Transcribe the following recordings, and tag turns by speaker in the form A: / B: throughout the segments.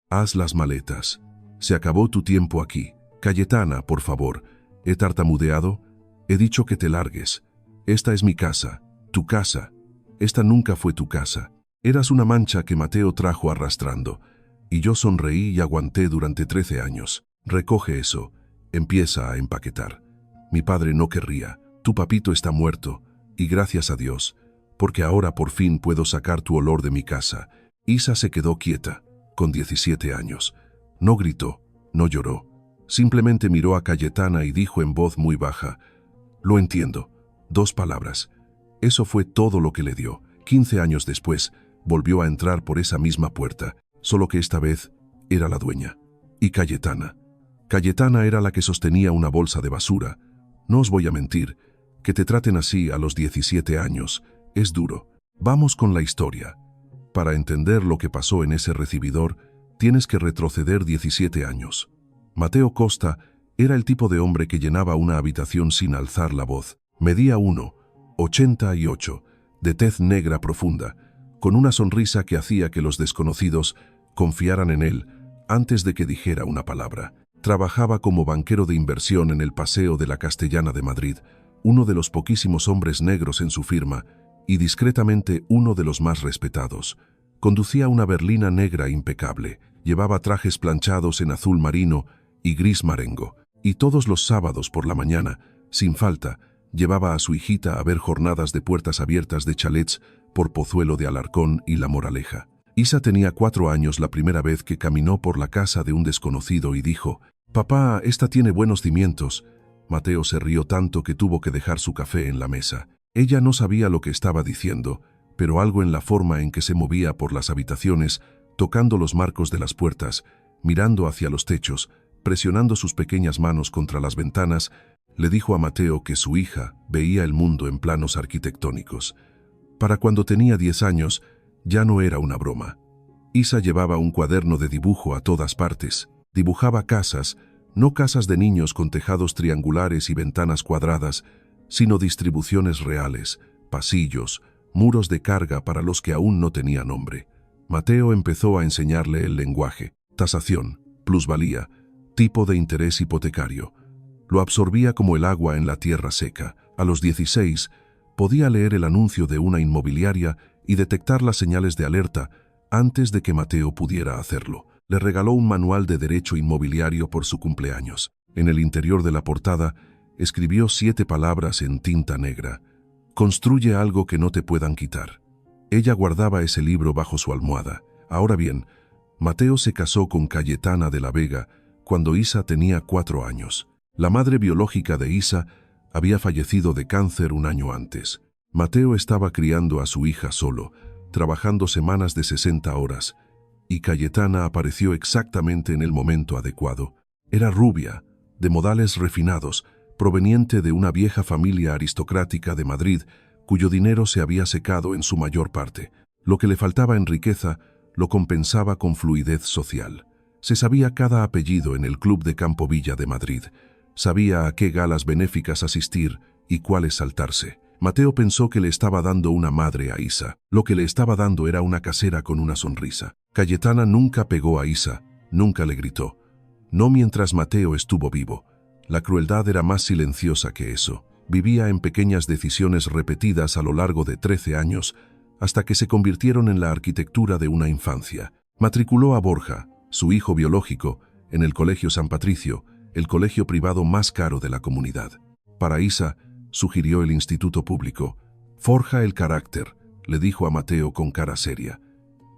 A: Haz las maletas. Se acabó tu tiempo aquí. Cayetana, por favor. ¿He tartamudeado? He dicho que te largues. Esta es mi casa. Tu casa. Esta nunca fue tu casa. Eras una mancha que Mateo trajo arrastrando. Y yo sonreí y aguanté durante 13 años. Recoge eso. Empieza a empaquetar. Mi padre no querría. Tu papito está muerto. Y gracias a Dios. Porque ahora por fin puedo sacar tu olor de mi casa. Isa se quedó quieta, con 17 años. No gritó, no lloró. Simplemente miró a Cayetana y dijo en voz muy baja: «Lo entiendo». 2 palabras. Eso fue todo lo que le dio. 15 años después, volvió a entrar por esa misma puerta, solo que esta vez era la dueña. Y Cayetana. Cayetana era la que sostenía una bolsa de basura. No os voy a mentir, que te traten así a los 17 años es duro. Vamos con la historia. Para entender lo que pasó en ese recibidor, tienes que retroceder 17 años. Mateo Costa era el tipo de hombre que llenaba una habitación sin alzar la voz. Medía 1,88, de tez negra profunda, con una sonrisa que hacía que los desconocidos confiaran en él antes de que dijera una palabra. Trabajaba como banquero de inversión en el Paseo de la Castellana de Madrid, uno de los poquísimos hombres negros en su firma y discretamente uno de los más respetados. Conducía una berlina negra impecable, llevaba trajes planchados en azul marino y gris marengo, y todos los sábados por la mañana, sin falta, llevaba a su hijita a ver jornadas de puertas abiertas de chalets por Pozuelo de Alarcón y La Moraleja. Isa tenía 4 años la primera vez que caminó por la casa de un desconocido y dijo: «Papá, esta tiene buenos cimientos». Mateo se rió tanto que tuvo que dejar su café en la mesa. Ella no sabía lo que estaba diciendo, pero algo en la forma en que se movía por las habitaciones, tocando los marcos de las puertas, mirando hacia los techos, presionando sus pequeñas manos contra las ventanas, le dijo a Mateo que su hija veía el mundo en planos arquitectónicos. Para cuando tenía 10 años, ya no era una broma. Isa llevaba un cuaderno de dibujo a todas partes. Dibujaba casas, no casas de niños con tejados triangulares y ventanas cuadradas, sino distribuciones reales, pasillos, muros de carga para los que aún no tenían nombre. Mateo empezó a enseñarle el lenguaje: tasación, plusvalía, tipo de interés hipotecario. Lo absorbía como el agua en la tierra seca. A los 16, podía leer el anuncio de una inmobiliaria y detectar las señales de alerta antes de que Mateo pudiera hacerlo. Le regaló un manual de derecho inmobiliario por su cumpleaños. En el interior de la portada, escribió 7 palabras en tinta negra: «Construye algo que no te puedan quitar». Ella guardaba ese libro bajo su almohada. Ahora bien, Mateo se casó con Cayetana de la Vega cuando Isa tenía 4 años. La madre biológica de Isa había fallecido de cáncer un año antes. Mateo estaba criando a su hija solo, trabajando semanas de 60 horas, y Cayetana apareció exactamente en el momento adecuado. Era rubia, de modales refinados, proveniente de una vieja familia aristocrática de Madrid, cuyo dinero se había secado en su mayor parte. Lo que le faltaba en riqueza lo compensaba con fluidez social. Se sabía cada apellido en el Club de Campo Villa de Madrid. Sabía a qué galas benéficas asistir y cuáles saltarse. Mateo pensó que le estaba dando una madre a Isa. Lo que le estaba dando era una casera con una sonrisa. Cayetana nunca pegó a Isa, nunca le gritó. No mientras Mateo estuvo vivo. La crueldad era más silenciosa que eso. Vivía en pequeñas decisiones repetidas a lo largo de 13 años, hasta que se convirtieron en la arquitectura de una infancia. Matriculó a Borja, su hijo biológico, en el Colegio San Patricio, el colegio privado más caro de la comunidad. Para Isa, sugirió el instituto público. «Forja el carácter», le dijo a Mateo con cara seria.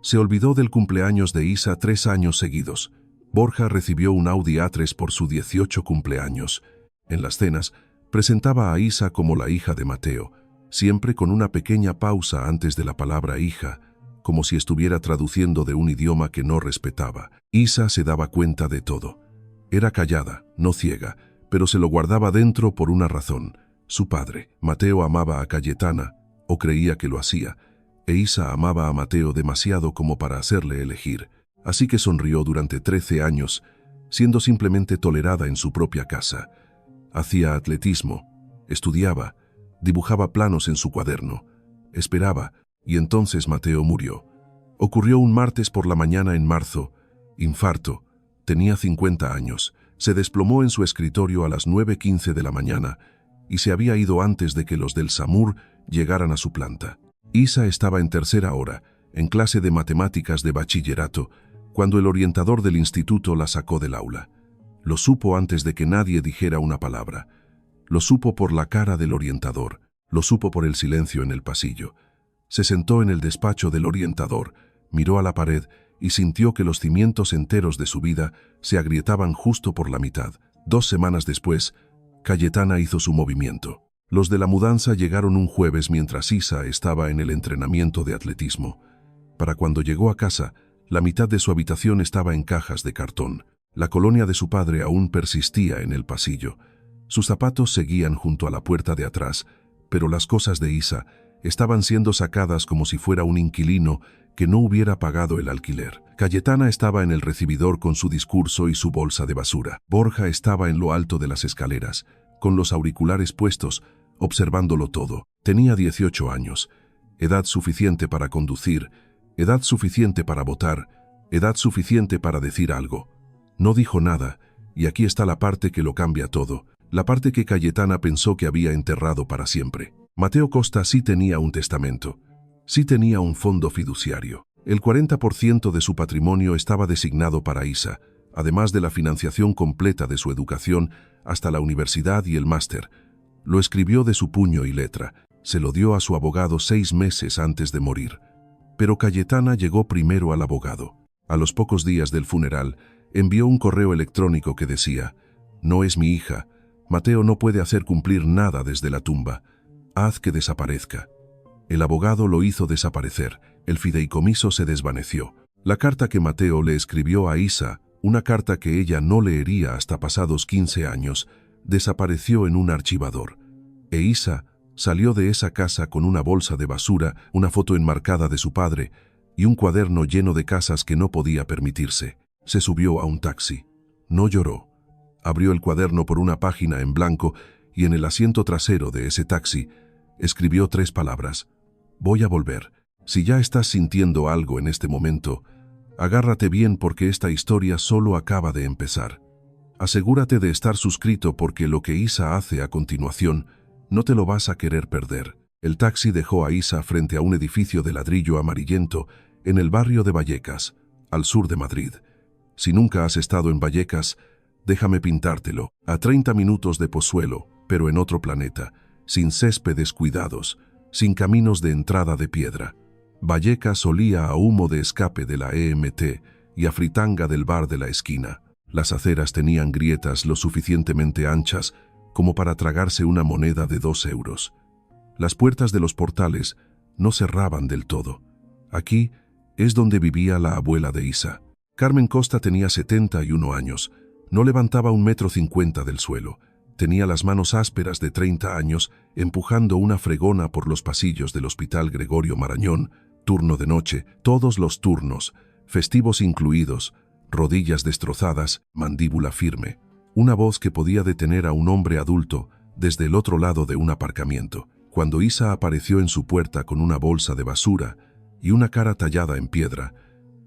A: Se olvidó del cumpleaños de Isa 3 años seguidos. Borja recibió un Audi A3 por su 18 cumpleaños. En las cenas, presentaba a Isa como la hija de Mateo, siempre con una pequeña pausa antes de la palabra hija, como si estuviera traduciendo de un idioma que no respetaba. Isa se daba cuenta de todo. Era callada, no ciega, pero se lo guardaba dentro por una razón: su padre. Mateo amaba a Cayetana, o creía que lo hacía, e Isa amaba a Mateo demasiado como para hacerle elegir. Así que sonrió durante 13 años, siendo simplemente tolerada en su propia casa. Hacía atletismo, estudiaba, dibujaba planos en su cuaderno, esperaba, y entonces Mateo murió. Ocurrió un martes por la mañana en marzo, Infarto. Tenía 50 años. Se desplomó en su escritorio a las 9:15 de la mañana y se había ido antes de que los del SAMUR llegaran a su planta. Isa estaba en tercera hora, en clase de matemáticas de bachillerato, cuando el orientador del instituto la sacó del aula. Lo supo antes de que nadie dijera una palabra. Lo supo por la cara del orientador. Lo supo por el silencio en el pasillo. Se sentó en el despacho del orientador, miró a la pared y sintió que los cimientos enteros de su vida se agrietaban justo por la mitad. 2 semanas después, Cayetana hizo su movimiento. Los de la mudanza llegaron un jueves mientras Isa estaba en el entrenamiento de atletismo. Para cuando llegó a casa, la mitad de su habitación estaba en cajas de cartón. La colonia de su padre aún persistía en el pasillo. Sus zapatos seguían junto a la puerta de atrás, pero las cosas de Isa estaban siendo sacadas como si fuera un inquilino que no hubiera pagado el alquiler. Cayetana estaba en el recibidor con su discurso y su bolsa de basura. Borja estaba en lo alto de las escaleras, con los auriculares puestos, observándolo todo. Tenía 18 años, edad suficiente para conducir, edad suficiente para votar, edad suficiente para decir algo. No dijo nada, y aquí está la parte que lo cambia todo, la parte que Cayetana pensó que había enterrado para siempre. Mateo Costa sí tenía un testamento, sí tenía un fondo fiduciario. El 40% de su patrimonio estaba designado para Isa, además de la financiación completa de su educación hasta la universidad y el máster. Lo escribió de su puño y letra, se lo dio a su abogado 6 meses antes de morir. Pero Cayetana llegó primero al abogado. A los pocos días del funeral, envió un correo electrónico que decía: «No es mi hija, Mateo no puede hacer cumplir nada desde la tumba. Haz que desaparezca». El abogado lo hizo desaparecer, el fideicomiso se desvaneció. La carta que Mateo le escribió a Isa, una carta que ella no leería hasta pasados 15 años, desapareció en un archivador. E Isa salió de esa casa con una bolsa de basura, una foto enmarcada de su padre y un cuaderno lleno de casas que no podía permitirse. Se subió a un taxi. No lloró. Abrió el cuaderno por una página en blanco y en el asiento trasero de ese taxi escribió 3 palabras: «Voy a volver. Si ya estás sintiendo algo en este momento, agárrate bien porque esta historia solo acaba de empezar. Asegúrate de estar suscrito porque lo que Isa hace a continuación no te lo vas a querer perder». El taxi dejó a Isa frente a un edificio de ladrillo amarillento en el barrio de Vallecas, al sur de Madrid. Si nunca has estado en Vallecas, déjame pintártelo. A 30 minutos de Pozuelo, pero en otro planeta, sin céspedes cuidados, sin caminos de entrada de piedra. Vallecas olía a humo de escape de la EMT y a fritanga del bar de la esquina. Las aceras tenían grietas lo suficientemente anchas como para tragarse una moneda de 2 euros. Las puertas de los portales no cerraban del todo. Aquí es donde vivía la abuela de Isa. Carmen Costa tenía 71 años, no levantaba 1,50 m del suelo. Tenía las manos ásperas de 30 años empujando una fregona por los pasillos del Hospital Gregorio Marañón, turno de noche, todos los turnos, festivos incluidos, rodillas destrozadas, mandíbula firme. Una voz que podía detener a un hombre adulto desde el otro lado de un aparcamiento. Cuando Isa apareció en su puerta con una bolsa de basura y una cara tallada en piedra,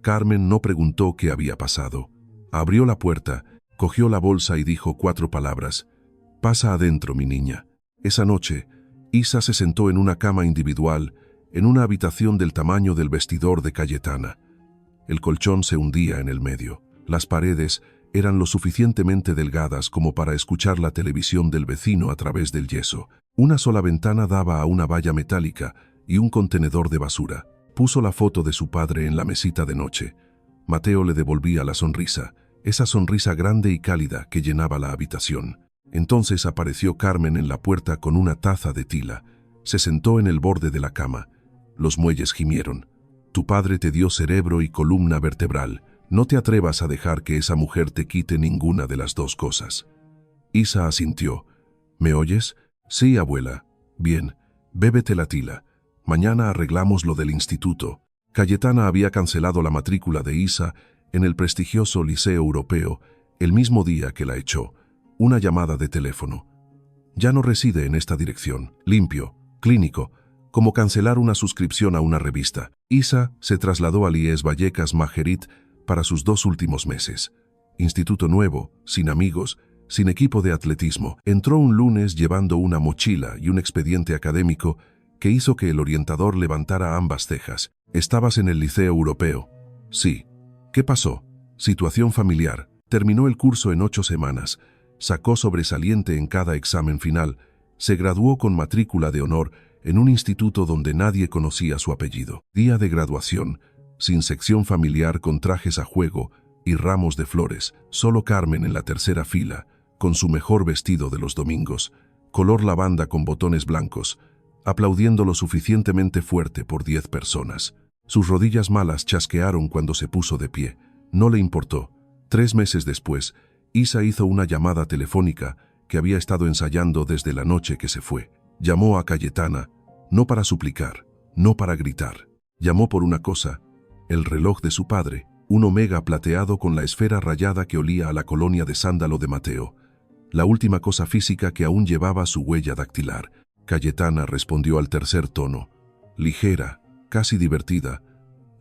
A: Carmen no preguntó qué había pasado. Abrió la puerta, cogió la bolsa y dijo 4 palabras: «Pasa adentro, mi niña». Esa noche, Isa se sentó en una cama individual, en una habitación del tamaño del vestidor de Cayetana. El colchón se hundía en el medio. Las paredes eran lo suficientemente delgadas como para escuchar la televisión del vecino a través del yeso. Una sola ventana daba a una valla metálica y un contenedor de basura. Puso la foto de su padre en la mesita de noche. Mateo le devolvía la sonrisa, esa sonrisa grande y cálida que llenaba la habitación. Entonces apareció Carmen en la puerta con una taza de tila. Se sentó en el borde de la cama. Los muelles gimieron. «Tu padre te dio cerebro y columna vertebral. No te atrevas a dejar que esa mujer te quite ninguna de las 2 cosas». Isa asintió. «¿Me oyes?» «Sí, abuela». «Bien, bébete la tila. Mañana arreglamos lo del instituto». Cayetana había cancelado la matrícula de Isa en el prestigioso Liceo Europeo el mismo día que la echó. Una llamada de teléfono. «Ya no reside en esta dirección. Limpio, clínico, como cancelar una suscripción a una revista». Isa se trasladó a Lies Vallecas Majerit para sus 2 últimos meses. Instituto nuevo, sin amigos, sin equipo de atletismo. Entró un lunes llevando una mochila y un expediente académico que hizo que el orientador levantara ambas cejas. «¿Estabas en el liceo europeo?» «Sí». «¿Qué pasó?» «Situación familiar». Terminó el curso en 8 semanas. Sacó sobresaliente en cada examen final. Se graduó con matrícula de honor en un instituto donde nadie conocía su apellido. Día de graduación, sin sección familiar con trajes a juego y ramos de flores, solo Carmen en la tercera fila, con su mejor vestido de los domingos, color lavanda con botones blancos, aplaudiendo lo suficientemente fuerte por 10 personas. Sus rodillas malas chasquearon cuando se puso de pie. No le importó. 3 meses después, Isa hizo una llamada telefónica que había estado ensayando desde la noche que se fue. Llamó a Cayetana, no para suplicar, no para gritar. Llamó por una cosa, el reloj de su padre, un omega plateado con la esfera rayada que olía a la colonia de sándalo de Mateo. La última cosa física que aún llevaba su huella dactilar. Cayetana respondió al tercer tono, ligera, casi divertida.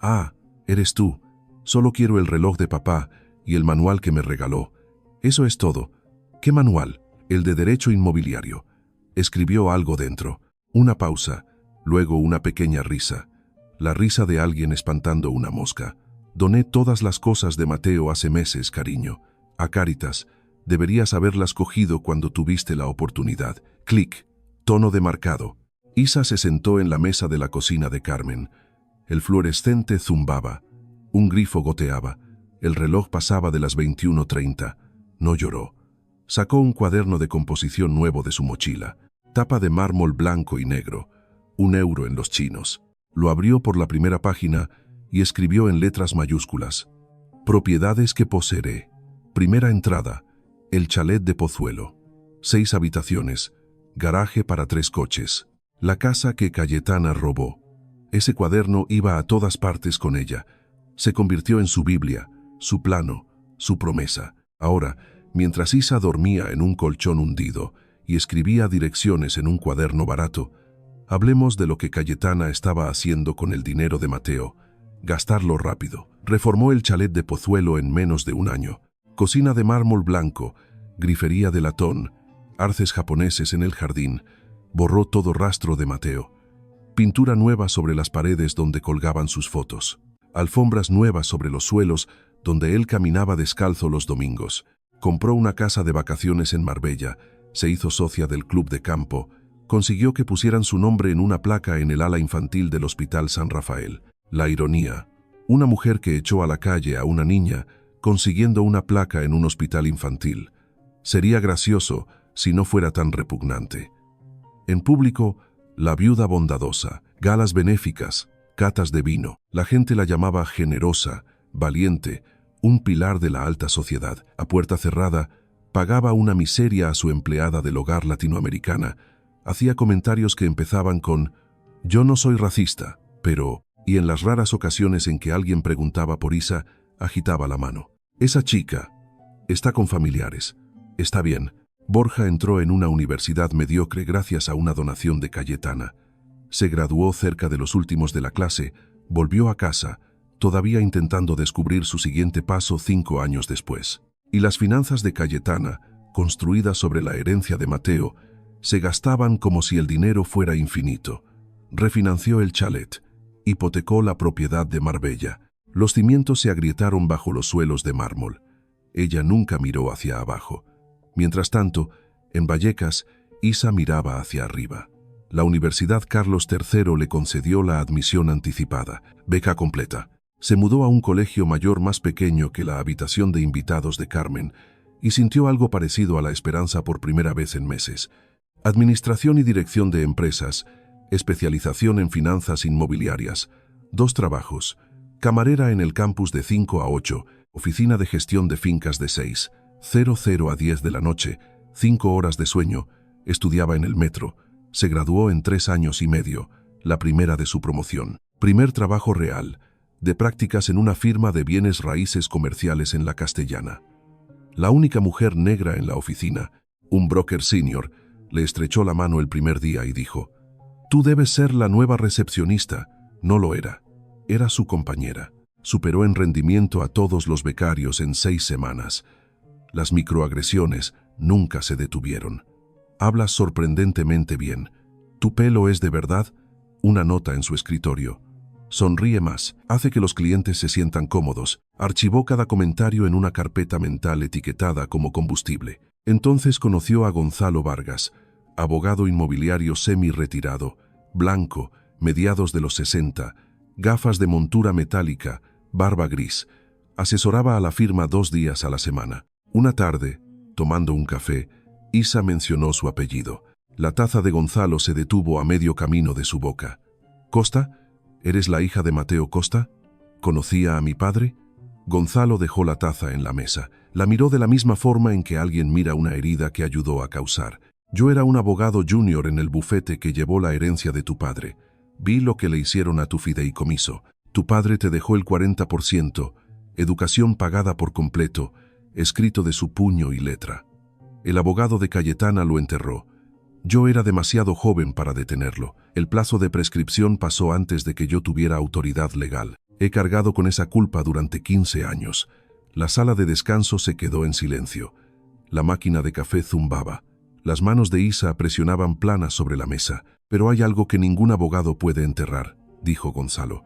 A: «Ah, eres tú. Solo quiero el reloj de papá y el manual que me regaló. Eso es todo». «¿Qué manual?» «El de derecho inmobiliario». Escribió algo dentro. Una pausa, luego una pequeña risa. La risa de alguien espantando una mosca. «Doné todas las cosas de Mateo hace meses, cariño. A Cáritas. Deberías haberlas cogido cuando tuviste la oportunidad». Clic. Tono demarcado. Isa se sentó en la mesa de la cocina de Carmen. El fluorescente zumbaba. Un grifo goteaba. El reloj pasaba de las 21:30. No lloró. Sacó un cuaderno de composición nuevo de su mochila. Tapa de mármol blanco y negro. 1 euro en los chinos. Lo abrió por la primera página y escribió en letras mayúsculas. «Propiedades que poseeré. Primera entrada. El chalet de Pozuelo. 6 habitaciones. Garaje para 3 coches. La casa que Cayetana robó». Ese cuaderno iba a todas partes con ella. Se convirtió en su Biblia, su plano, su promesa. Ahora, mientras Isa dormía en un colchón hundido y escribía direcciones en un cuaderno barato, hablemos de lo que Cayetana estaba haciendo con el dinero de Mateo. Gastarlo rápido. Reformó el chalet de Pozuelo en menos de 1 año. Cocina de mármol blanco, grifería de latón, arces japoneses en el jardín. Borró todo rastro de Mateo. Pintura nueva sobre las paredes donde colgaban sus fotos. Alfombras nuevas sobre los suelos donde él caminaba descalzo los domingos. Compró una casa de vacaciones en Marbella, se hizo socia del club de campo, consiguió que pusieran su nombre en una placa en el ala infantil del Hospital San Rafael. La ironía. Una mujer que echó a la calle a una niña, consiguiendo una placa en un hospital infantil. Sería gracioso si no fuera tan repugnante. En público, la viuda bondadosa, galas benéficas, catas de vino. La gente la llamaba generosa, valiente, un pilar de la alta sociedad. A puerta cerrada, pagaba una miseria a su empleada del hogar latinoamericana. Hacía comentarios que empezaban con «Yo no soy racista, pero…» y en las raras ocasiones en que alguien preguntaba por Isa, agitaba la mano. «Esa chica está con familiares. Está bien». Borja entró en una universidad mediocre gracias a una donación de Cayetana. Se graduó cerca de los últimos de la clase, volvió a casa, todavía intentando descubrir su siguiente paso 5 años después. Y las finanzas de Cayetana, construidas sobre la herencia de Mateo, se gastaban como si el dinero fuera infinito. Refinanció el chalet, hipotecó la propiedad de Marbella. Los cimientos se agrietaron bajo los suelos de mármol. Ella nunca miró hacia abajo. Mientras tanto, en Vallecas, Isa miraba hacia arriba. La Universidad Carlos III le concedió la admisión anticipada, beca completa. Se mudó a un colegio mayor más pequeño que la habitación de invitados de Carmen y sintió algo parecido a la esperanza por primera vez en meses. Administración y dirección de empresas, especialización en finanzas inmobiliarias, 2 trabajos, camarera en el campus de 5 a 8, oficina de gestión de fincas de 6:00 a 10 de la noche, 5 horas de sueño, estudiaba en el metro, se graduó en 3 años y medio, la primera de su promoción. Primer trabajo real, de prácticas en una firma de bienes raíces comerciales en la Castellana. La única mujer negra en la oficina, un broker senior, le estrechó la mano el primer día y dijo: «Tú debes ser la nueva recepcionista». No lo era, era su compañera. Superó en rendimiento a todos los becarios en 6 semanas. Las microagresiones nunca se detuvieron. Hablas sorprendentemente bien. ¿Tu pelo es de verdad? Una nota en su escritorio. Sonríe más, hace que los clientes se sientan cómodos. Archivó cada comentario en una carpeta mental etiquetada como combustible. Entonces conoció a Gonzalo Vargas, abogado inmobiliario semi-retirado, blanco, mediados de los 60, gafas de montura metálica, barba gris. Asesoraba a la firma 2 días a la semana. Una tarde, tomando un café, Isa mencionó su apellido. La taza de Gonzalo se detuvo a medio camino de su boca. «¿Costa? ¿Eres la hija de Mateo Costa? ¿Conocía a mi padre?» Gonzalo dejó la taza en la mesa. La miró de la misma forma en que alguien mira una herida que ayudó a causar. «Yo era un abogado junior en el bufete que llevó la herencia de tu padre. Vi lo que le hicieron a tu fideicomiso. Tu padre te dejó el 40%, educación pagada por completo, escrito de su puño y letra. El abogado de Cayetana lo enterró. Yo era demasiado joven para detenerlo. El plazo de prescripción pasó antes de que yo tuviera autoridad legal. He cargado con esa culpa durante 15 años. La sala de descanso se quedó en silencio. La máquina de café zumbaba. Las manos de Isa presionaban planas sobre la mesa. «Pero hay algo que ningún abogado puede enterrar», dijo Gonzalo.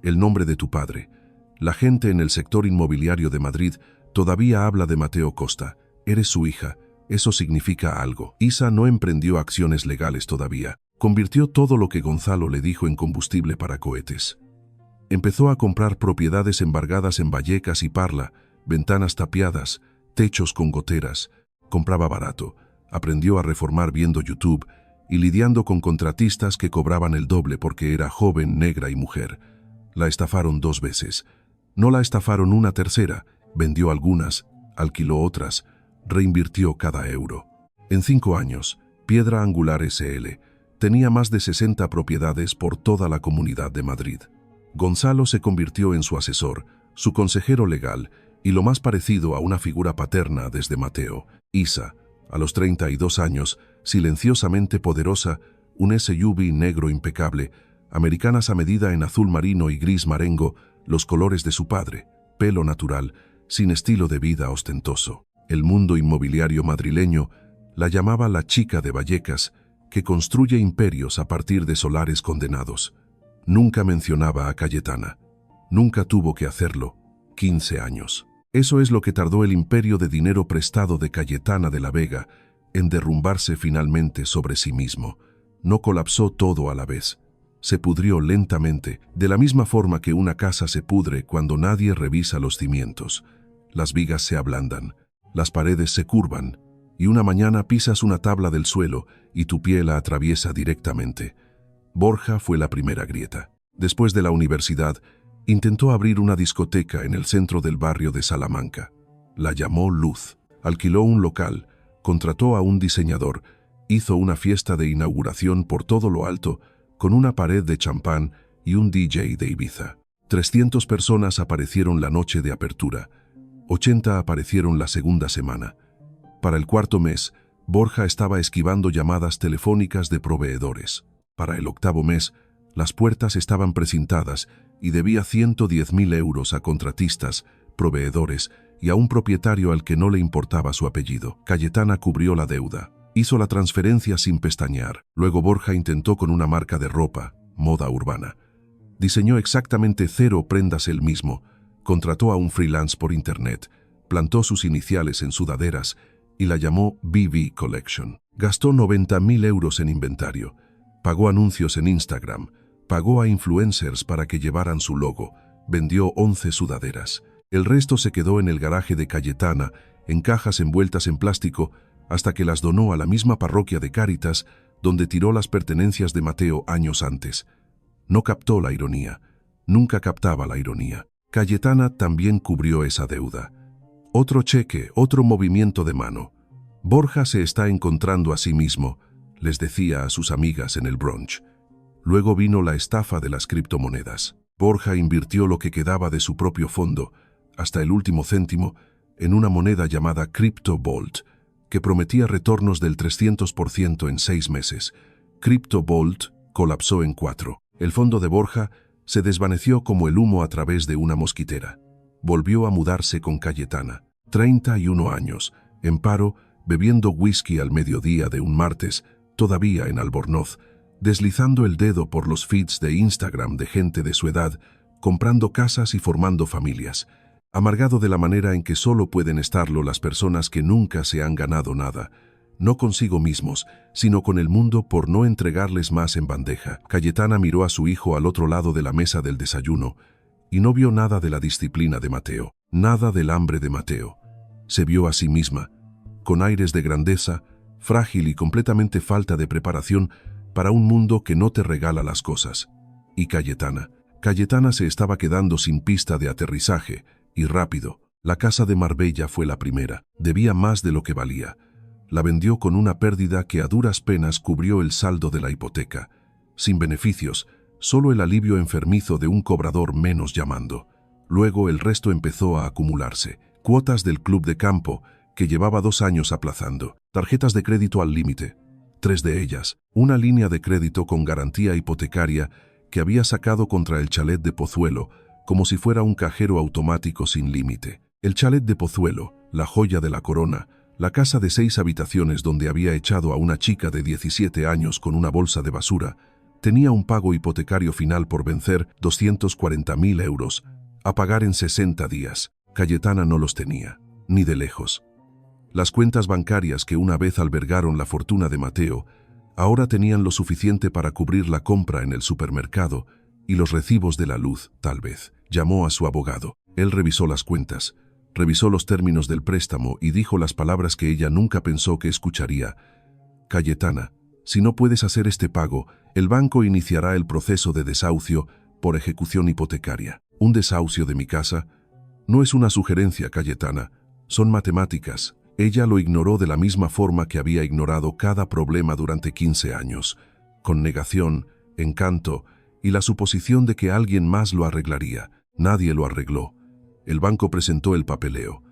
A: «El nombre de tu padre. La gente en el sector inmobiliario de Madrid todavía habla de Mateo Costa. Eres su hija. Eso significa algo». Isa no emprendió acciones legales todavía. Convirtió todo lo que Gonzalo le dijo en combustible para cohetes. Empezó a comprar propiedades embargadas en Vallecas y Parla, ventanas tapiadas, techos con goteras. Compraba barato. Aprendió a reformar viendo YouTube y lidiando con contratistas que cobraban el doble porque era joven, negra y mujer. La estafaron 2 veces. No la estafaron una tercera. Vendió algunas, alquiló otras, reinvirtió cada euro. En 5 años, Piedra Angular S.L. tenía más de 60 propiedades por toda la Comunidad de Madrid. Gonzalo se convirtió en su asesor, su consejero legal y lo más parecido a una figura paterna desde Mateo. Isa, a los 32 años, silenciosamente poderosa, un SUV negro impecable, americanas a medida en azul marino y gris marengo, los colores de su padre, pelo natural, sin estilo de vida ostentoso. El mundo inmobiliario madrileño la llamaba la chica de Vallecas, que construye imperios a partir de solares condenados. Nunca mencionaba a Cayetana. Nunca tuvo que hacerlo. 15 años. Eso es lo que tardó el imperio de dinero prestado de Cayetana de la Vega en derrumbarse finalmente sobre sí mismo. No colapsó todo a la vez. Se pudrió lentamente, de la misma forma que una casa se pudre cuando nadie revisa los cimientos. Las vigas se ablandan. Las paredes se curvan, y una mañana pisas una tabla del suelo y tu pie la atraviesa directamente. Borja fue la primera grieta. Después de la universidad, intentó abrir una discoteca en el centro del barrio de Salamanca. La llamó Luz. Alquiló un local, contrató a un diseñador, hizo una fiesta de inauguración por todo lo alto, con una pared de champán y un DJ de Ibiza. 300 personas aparecieron la noche de apertura. 80 aparecieron la segunda semana. Para el 4.º mes, Borja estaba esquivando llamadas telefónicas de proveedores. Para el 8.º mes, las puertas estaban precintadas y debía 110.000 euros a contratistas, proveedores y a un propietario al que no le importaba su apellido. Cayetana cubrió la deuda. Hizo la transferencia sin pestañear. Luego Borja intentó con una marca de ropa, moda urbana. Diseñó exactamente 0 prendas él mismo. Contrató a un freelance por internet, plantó sus iniciales en sudaderas y la llamó BB Collection. Gastó 90.000 euros en inventario, pagó anuncios en Instagram, pagó a influencers para que llevaran su logo, vendió 11 sudaderas. El resto se quedó en el garaje de Cayetana, en cajas envueltas en plástico, hasta que las donó a la misma parroquia de Cáritas, donde tiró las pertenencias de Mateo años antes. No captó la ironía, nunca captaba la ironía. Cayetana también cubrió esa deuda. Otro cheque, otro movimiento de mano. Borja se está encontrando a sí mismo, les decía a sus amigas en el brunch. Luego vino la estafa de las criptomonedas. Borja invirtió lo que quedaba de su propio fondo, hasta el último céntimo, en una moneda llamada CryptoVault, que prometía retornos del 300% en 6 meses. CryptoVault colapsó en 4. El fondo de Borja Se desvaneció como el humo a través de una mosquitera. Volvió a mudarse con Cayetana, 31 años, en paro, bebiendo whisky al mediodía de un martes, todavía en Albornoz, deslizando el dedo por los feeds de Instagram de gente de su edad, comprando casas y formando familias, amargado de la manera en que solo pueden estarlo las personas que nunca se han ganado nada, no consigo mismos, sino con el mundo por no entregarles más en bandeja. Cayetana miró a su hijo al otro lado de la mesa del desayuno y no vio nada de la disciplina de Mateo, nada del hambre de Mateo. Se vio a sí misma, con aires de grandeza, frágil y completamente falta de preparación para un mundo que no te regala las cosas. Y Cayetana se estaba quedando sin pista de aterrizaje, y rápido. La casa de Marbella fue la primera. Debía más de lo que valía. La vendió con una pérdida que a duras penas cubrió el saldo de la hipoteca. Sin beneficios, solo el alivio enfermizo de un cobrador menos llamando. Luego el resto empezó a acumularse. Cuotas del club de campo, que llevaba 2 años aplazando. Tarjetas de crédito al límite. 3 de ellas. Una línea de crédito con garantía hipotecaria que había sacado contra el chalet de Pozuelo, como si fuera un cajero automático sin límite. El chalet de Pozuelo, la joya de la corona, la casa de 6 habitaciones donde había echado a una chica de 17 años con una bolsa de basura, tenía un pago hipotecario final por vencer, 240.000 euros, a pagar en 60 días. Cayetana no los tenía, ni de lejos. Las cuentas bancarias que una vez albergaron la fortuna de Mateo, ahora tenían lo suficiente para cubrir la compra en el supermercado y los recibos de la luz, tal vez. Llamó a su abogado. Él revisó las cuentas, revisó los términos del préstamo y dijo las palabras que ella nunca pensó que escucharía. Cayetana, si no puedes hacer este pago, el banco iniciará el proceso de desahucio por ejecución hipotecaria. ¿Un desahucio de mi casa? No es una sugerencia, Cayetana, son matemáticas. Ella lo ignoró de la misma forma que había ignorado cada problema durante 15 años, con negación, encanto y la suposición de que alguien más lo arreglaría. Nadie lo arregló. El banco presentó el papeleo.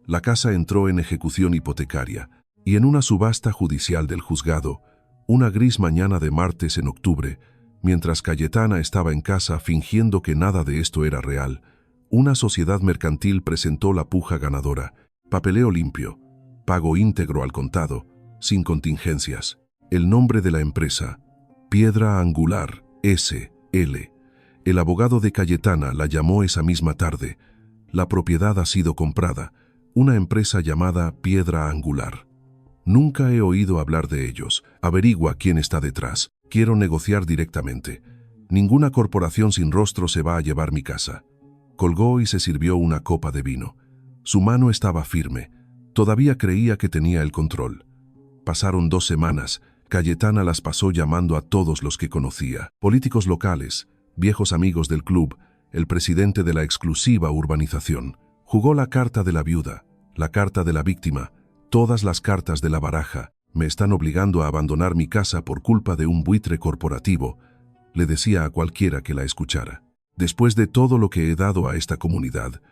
A: La casa entró en ejecución hipotecaria y en una subasta judicial del juzgado, una gris mañana de martes en octubre, mientras Cayetana estaba en casa fingiendo que nada de esto era real, una sociedad mercantil presentó la puja ganadora. Papeleo limpio, pago íntegro al contado, sin contingencias. El nombre de la empresa, Piedra Angular, S.L. El abogado de Cayetana la llamó esa misma tarde. La propiedad ha sido comprada, una empresa llamada Piedra Angular. Nunca he oído hablar de ellos. Averigua quién está detrás. Quiero negociar directamente. Ninguna corporación sin rostro se va a llevar mi casa. Colgó y se sirvió una copa de vino. Su mano estaba firme. Todavía creía que tenía el control. Pasaron 2 semanas. Cayetana las pasó llamando a todos los que conocía. Políticos locales, viejos amigos del club, el presidente de la exclusiva urbanización. Jugó la carta de la viuda, la carta de la víctima, todas las cartas de la baraja. Me están obligando a abandonar mi casa por culpa de un buitre corporativo, le decía a cualquiera que la escuchara. Después de todo lo que he dado a esta comunidad,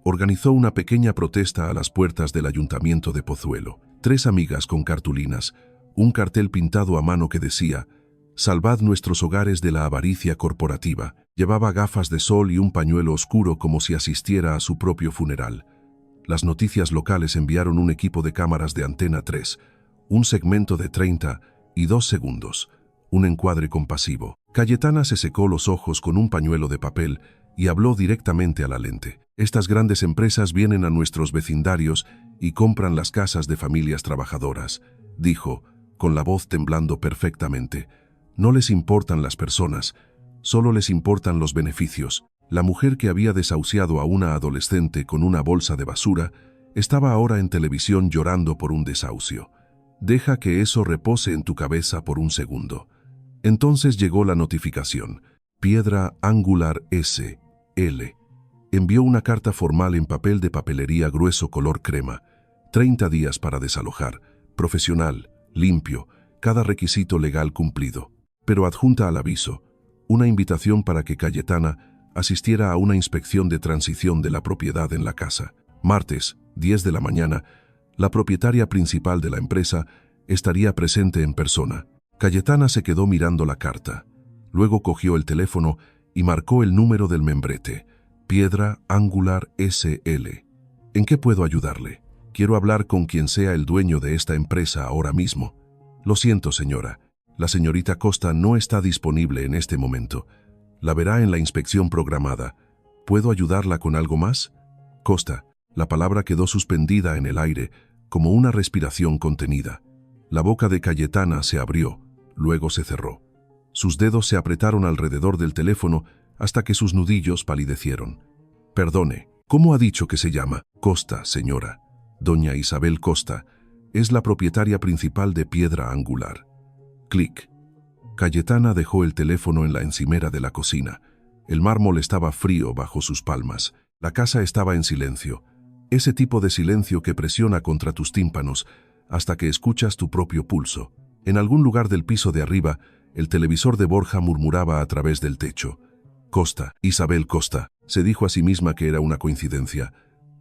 A: organizó una pequeña protesta a las puertas del ayuntamiento de Pozuelo. 3 amigas con cartulinas, un cartel pintado a mano que decía: «Salvad nuestros hogares de la avaricia corporativa». Llevaba gafas de sol y un pañuelo oscuro como si asistiera a su propio funeral. Las noticias locales enviaron un equipo de cámaras de Antena 3, un segmento de 32 segundos, un encuadre compasivo. Cayetana se secó los ojos con un pañuelo de papel y habló directamente a la lente. Estas grandes empresas vienen a nuestros vecindarios y compran las casas de familias trabajadoras, dijo, con la voz temblando perfectamente. No les importan las personas, solo les importan los beneficios. La mujer que había desahuciado a una adolescente con una bolsa de basura estaba ahora en televisión llorando por un desahucio. Deja que eso repose en tu cabeza por un segundo. Entonces llegó la notificación. Piedra Angular S.L. envió una carta formal en papel de papelería grueso color crema. 30 días para desalojar. Profesional, limpio, cada requisito legal cumplido. Pero adjunta al aviso, una invitación para que Cayetana asistiera a una inspección de transición de la propiedad en la casa. Martes, 10 de la mañana, la propietaria principal de la empresa estaría presente en persona. Cayetana se quedó mirando la carta. Luego cogió el teléfono y marcó el número del membrete. Piedra Angular SL. ¿En qué puedo ayudarle? Quiero hablar con quien sea el dueño de esta empresa ahora mismo. Lo siento, señora. La señorita Costa no está disponible en este momento. La verá en la inspección programada. ¿Puedo ayudarla con algo más? Costa. La palabra quedó suspendida en el aire, como una respiración contenida. La boca de Cayetana se abrió, luego se cerró. Sus dedos se apretaron alrededor del teléfono hasta que sus nudillos palidecieron. Perdone, ¿cómo ha dicho que se llama? Costa, señora. Doña Isabel Costa es la propietaria principal de Piedra Angular. Clic. Cayetana dejó el teléfono en la encimera de la cocina. El mármol estaba frío bajo sus palmas. La casa estaba en silencio. Ese tipo de silencio que presiona contra tus tímpanos hasta que escuchas tu propio pulso. En algún lugar del piso de arriba, el televisor de Borja murmuraba a través del techo. Costa, Isabel Costa. Se dijo a sí misma que era una coincidencia.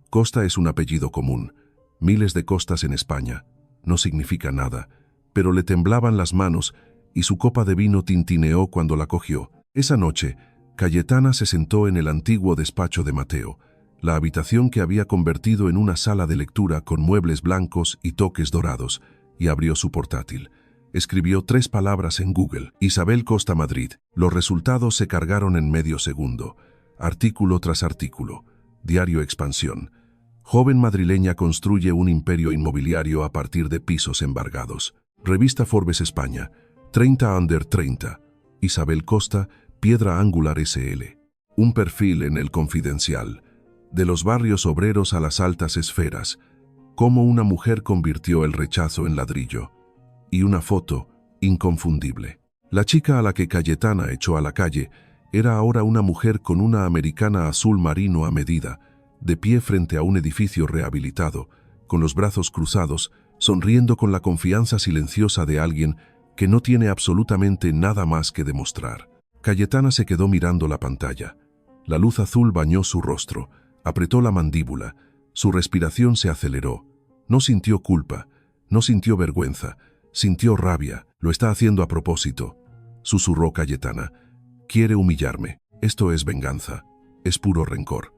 A: Costa es un apellido común. Miles de Costas en España. No significa nada. Pero le temblaban las manos y su copa de vino tintineó cuando la cogió. Esa noche, Cayetana se sentó en el antiguo despacho de Mateo, la habitación que había convertido en una sala de lectura con muebles blancos y toques dorados, y abrió su portátil. Escribió 3 palabras en Google: Isabel Costa Madrid. Los resultados se cargaron en medio segundo. Artículo tras artículo. Diario Expansión. Joven madrileña construye un imperio inmobiliario a partir de pisos embargados. Revista Forbes España. 30 under 30. Isabel Costa, Piedra Angular SL. Un perfil en El Confidencial. De los barrios obreros a las altas esferas. Cómo una mujer convirtió el rechazo en ladrillo. Y una foto inconfundible. La chica a la que Cayetana echó a la calle era ahora una mujer con una americana azul marino a medida, de pie frente a un edificio rehabilitado, con los brazos cruzados, sonriendo con la confianza silenciosa de alguien que no tiene absolutamente nada más que demostrar. Cayetana se quedó mirando la pantalla. La luz azul bañó su rostro, apretó la mandíbula, su respiración se aceleró. No sintió culpa, no sintió vergüenza, sintió rabia. Lo está haciendo a propósito, susurró Cayetana. Quiere humillarme. Esto es venganza. Es puro rencor.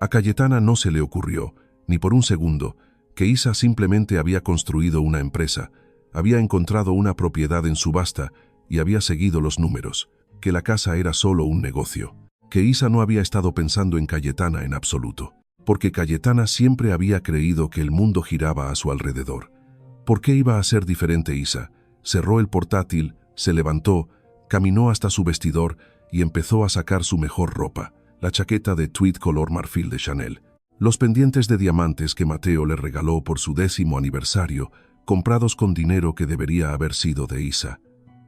A: A Cayetana no se le ocurrió, ni por un segundo, que Isa simplemente había construido una empresa, había encontrado una propiedad en subasta y había seguido los números, que la casa era solo un negocio, que Isa no había estado pensando en Cayetana en absoluto, porque Cayetana siempre había creído que el mundo giraba a su alrededor. ¿Por qué iba a ser diferente Isa? Cerró el portátil, se levantó, caminó hasta su vestidor y empezó a sacar su mejor ropa, la chaqueta de tweed color marfil de Chanel, los pendientes de diamantes que Mateo le regaló por su 10º aniversario, comprados con dinero que debería haber sido de Isa,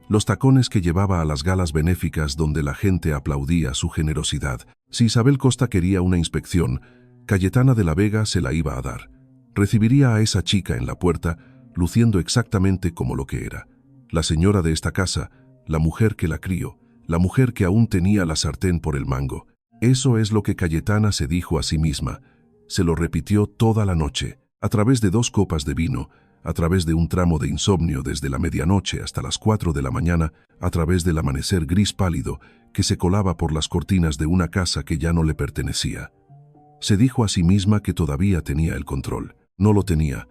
A: los tacones que llevaba a las galas benéficas donde la gente aplaudía su generosidad. Si Isabel Costa quería una inspección, Cayetana de la Vega se la iba a dar. Recibiría a esa chica en la puerta, luciendo exactamente como lo que era. La señora de esta casa, la mujer que la crió, la mujer que aún tenía la sartén por el mango. Eso es lo que Cayetana se dijo a sí misma. Se lo repitió toda la noche, a través de 2 copas de vino, a través de un tramo de insomnio desde la medianoche hasta las 4 de la mañana, a través del amanecer gris pálido que se colaba por las cortinas de una casa que ya no le pertenecía. Se dijo a sí misma que todavía tenía el control. No lo tenía.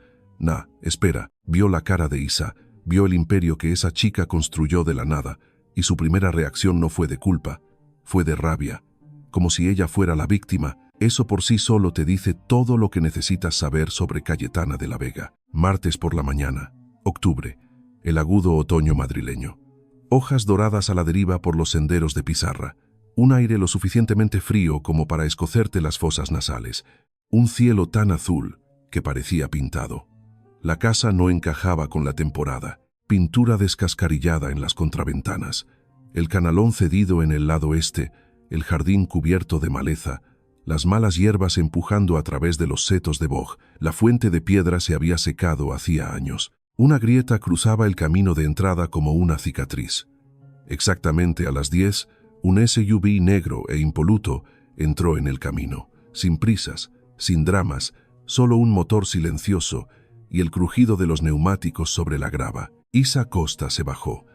A: Espera. Vio la cara de Isa, vio el imperio que esa chica construyó de la nada, y su primera reacción no fue de culpa, fue de rabia, como si ella fuera la víctima. Eso por sí solo te dice todo lo que necesitas saber sobre Cayetana de la Vega. Martes por la mañana, octubre, el agudo otoño madrileño. Hojas doradas a la deriva por los senderos de pizarra, un aire lo suficientemente frío como para escocerte las fosas nasales, un cielo tan azul que parecía pintado. La casa no encajaba con la temporada, pintura descascarillada en las contraventanas, el canalón cedido en el lado este, el jardín cubierto de maleza, las malas hierbas empujando a través de los setos de boj. La fuente de piedra se había secado hacía años. Una grieta cruzaba el camino de entrada como una cicatriz. Exactamente a las 10, un SUV negro e impoluto entró en el camino, sin prisas, sin dramas, solo un motor silencioso y el crujido de los neumáticos sobre la grava. Isa Costa se bajó.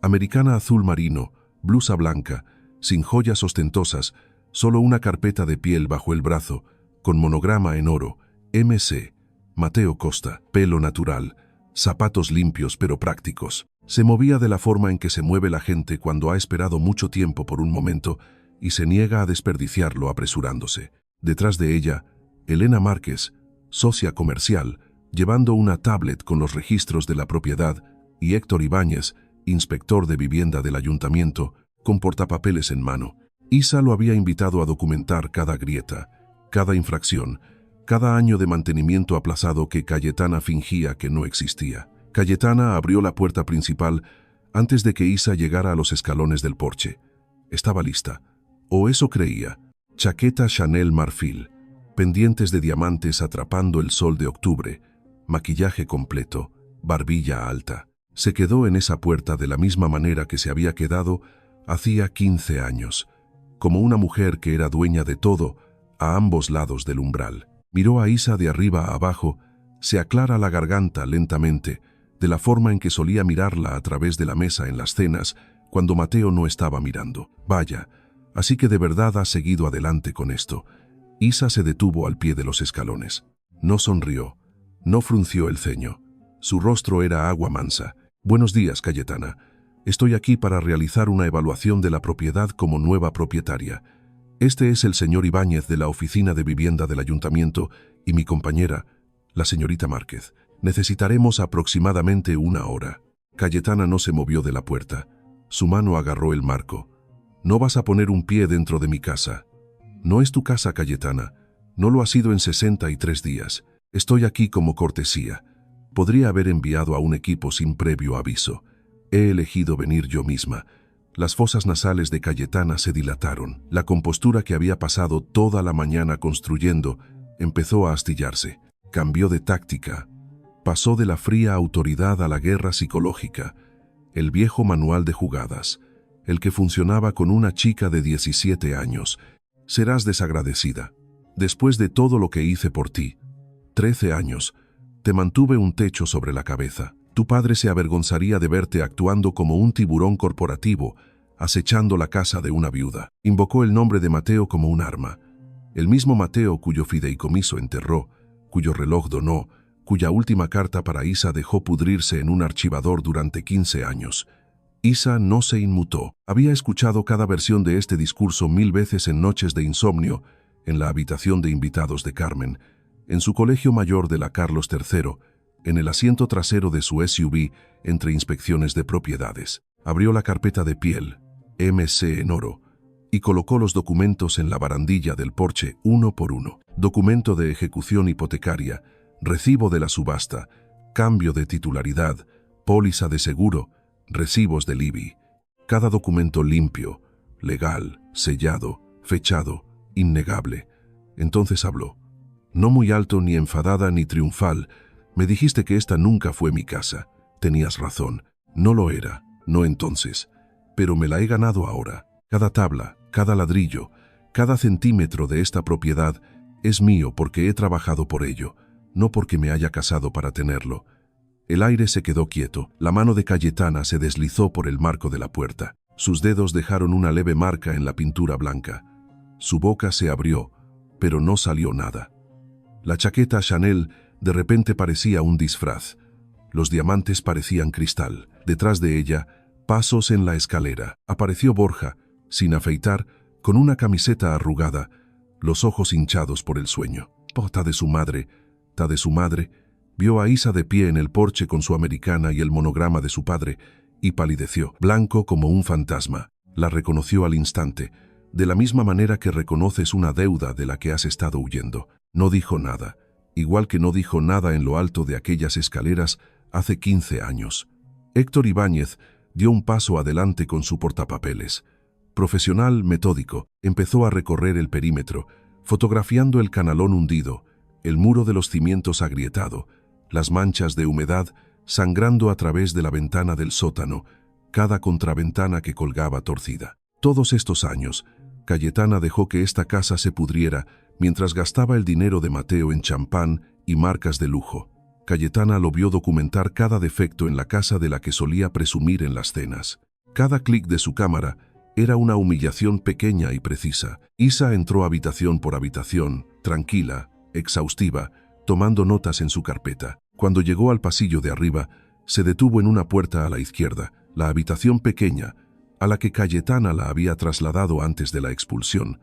A: Americana azul marino, blusa blanca, sin joyas ostentosas, solo una carpeta de piel bajo el brazo, con monograma en oro, MC, Mateo Costa, pelo natural, zapatos limpios pero prácticos. Se movía de la forma en que se mueve la gente cuando ha esperado mucho tiempo por un momento y se niega a desperdiciarlo apresurándose. Detrás de ella, Elena Márquez, socia comercial, llevando una tablet con los registros de la propiedad, y Héctor Ibáñez, inspector de vivienda del ayuntamiento, con portapapeles en mano. Isa lo había invitado a documentar cada grieta, cada infracción, cada año de mantenimiento aplazado que Cayetana fingía que no existía. Cayetana abrió la puerta principal antes de que Isa llegara a los escalones del porche. Estaba lista, o eso creía. Chaqueta Chanel marfil, pendientes de diamantes atrapando el sol de octubre, maquillaje completo, barbilla alta. Se quedó en esa puerta de la misma manera que se había quedado hacía 15 años, como una mujer que era dueña de todo a ambos lados del umbral. Miró a Isa de arriba a abajo, se aclara la garganta lentamente, de la forma en que solía mirarla a través de la mesa en las cenas, cuando Mateo no estaba mirando. Vaya, así que de verdad ha seguido adelante con esto. Isa se detuvo al pie de los escalones. No sonrió, no frunció el ceño. Su rostro era agua mansa. Buenos días, Cayetana. Estoy aquí para realizar una evaluación de la propiedad como nueva propietaria. Este es el señor Ibáñez de la oficina de vivienda del ayuntamiento y mi compañera, la señorita Márquez. Necesitaremos aproximadamente 1 hora. Cayetana no se movió de la puerta. Su mano agarró el marco. No vas a poner un pie dentro de mi casa. No es tu casa, Cayetana. No lo ha sido en 63 días. Estoy aquí como cortesía. Podría haber enviado a un equipo sin previo aviso. He elegido venir yo misma. Las fosas nasales de Cayetana se dilataron. La compostura que había pasado toda la mañana construyendo empezó a astillarse. Cambió de táctica. Pasó de la fría autoridad a la guerra psicológica. El viejo manual de jugadas, el que funcionaba con una chica de 17 años. Serás desagradecida. Después de todo lo que hice por ti, 13 años, te mantuve un techo sobre la cabeza. Tu padre se avergonzaría de verte actuando como un tiburón corporativo, acechando la casa de una viuda. Invocó el nombre de Mateo como un arma. El mismo Mateo cuyo fideicomiso enterró, cuyo reloj donó, cuya última carta para Isa dejó pudrirse en un archivador durante 15 años. Isa no se inmutó. Había escuchado cada versión de este discurso 1000 veces en noches de insomnio, en la habitación de invitados de Carmen, en su colegio mayor de la Carlos III, en el asiento trasero de su SUV entre inspecciones de propiedades. Abrió la carpeta de piel, MC en oro, y colocó los documentos en la barandilla del porche uno por uno. Documento de ejecución hipotecaria, recibo de la subasta, cambio de titularidad, póliza de seguro, recibos del IBI. Cada documento limpio, legal, sellado, fechado, innegable. Entonces habló. No muy alto, ni enfadada, ni triunfal. Me dijiste que esta nunca fue mi casa. Tenías razón. No lo era, no entonces. Pero me la he ganado ahora. Cada tabla, cada ladrillo, cada centímetro de esta propiedad es mío porque he trabajado por ello, no porque me haya casado para tenerlo. El aire se quedó quieto. La mano de Cayetana se deslizó por el marco de la puerta. Sus dedos dejaron una leve marca en la pintura blanca. Su boca se abrió, pero no salió nada. La chaqueta Chanel de repente parecía un disfraz. Los diamantes parecían cristal. Detrás de ella, pasos en la escalera. Apareció Borja, sin afeitar, con una camiseta arrugada, los ojos hinchados por el sueño. Oh, ta de su madre, ta de su madre. Vio a Isa de pie en el porche con su americana y el monograma de su padre, y palideció, blanco como un fantasma. La reconoció al instante, de la misma manera que reconoces una deuda de la que has estado huyendo. No dijo nada, igual que no dijo nada en lo alto de aquellas escaleras hace 15 años. Héctor Ibáñez dio un paso adelante con su portapapeles. Profesional, metódico, empezó a recorrer el perímetro, fotografiando el canalón hundido, el muro de los cimientos agrietado, las manchas de humedad sangrando a través de la ventana del sótano, cada contraventana que colgaba torcida. Todos estos años, Cayetana dejó que esta casa se pudriera mientras gastaba el dinero de Mateo en champán y marcas de lujo. Cayetana lo vio documentar cada defecto en la casa de la que solía presumir en las cenas. Cada clic de su cámara Era una humillación pequeña y precisa. Isa entró habitación por habitación, tranquila, exhaustiva, tomando notas en su carpeta. Cuando llegó al pasillo de arriba, se detuvo en una puerta a la izquierda, la habitación pequeña, a la que Cayetana la había trasladado antes de la expulsión,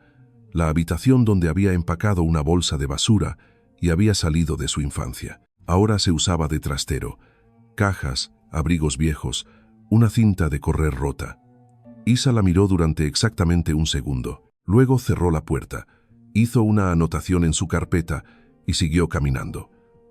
A: la habitación donde había empacado una bolsa de basura y había salido de su infancia. Ahora se usaba de trastero, cajas, abrigos viejos, una cinta de correr rota. Isa la miró durante exactamente un segundo, luego cerró la puerta, hizo una anotación en su carpeta y siguió caminando.